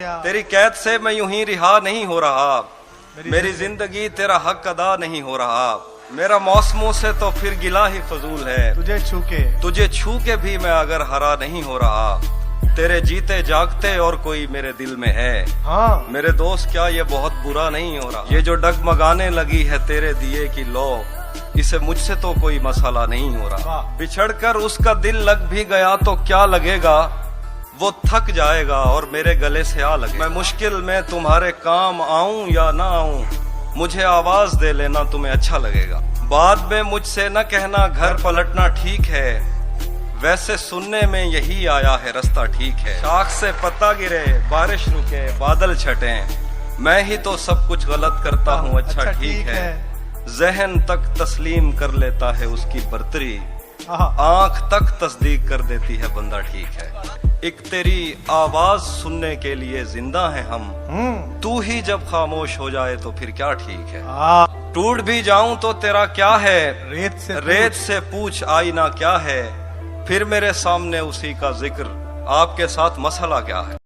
तेरी कैद से मैं यूं ही रिहा नहीं हो रहा, मेरी जिंदगी तेरा हक अदा नहीं हो रहा। मेरा मौसमों से तो फिर गिला ही फजूल है, तुझे छू के भी मैं अगर हरा नहीं हो रहा। तेरे जीते जागते और कोई मेरे दिल में है, हाँ। मेरे दोस्त क्या ये बहुत बुरा नहीं हो रहा। ये जो डगमगाने लगी है तेरे दिए की लो, इसे मुझसे तो कोई मसला नहीं हो रहा। बिछड़कर उसका दिल लग भी गया तो क्या लगेगा, वो थक जाएगा और मेरे गले से आ लगे। मैं मुश्किल में तुम्हारे काम आऊं या ना आऊं, मुझे आवाज दे लेना तुम्हें अच्छा लगेगा। बाद में मुझसे न कहना घर पलटना ठीक है, वैसे सुनने में यही आया है रास्ता ठीक है। शाख से पत्ता गिरे, बारिश रुके, बादल छटे, मैं ही तो सब कुछ गलत करता हूँ अच्छा ठीक है। जहन तक तस्लीम कर लेता है उसकी बर्तरी, आंख तक तस्दीक कर देती है बंदा ठीक है। एक तेरी आवाज सुनने के लिए जिंदा है हम, तू ही जब खामोश हो जाए तो फिर क्या ठीक है। टूट भी जाऊं तो तेरा क्या है, रेत से पूछ आईना क्या है। फिर मेरे सामने उसी का जिक्र, आपके साथ मसला क्या है।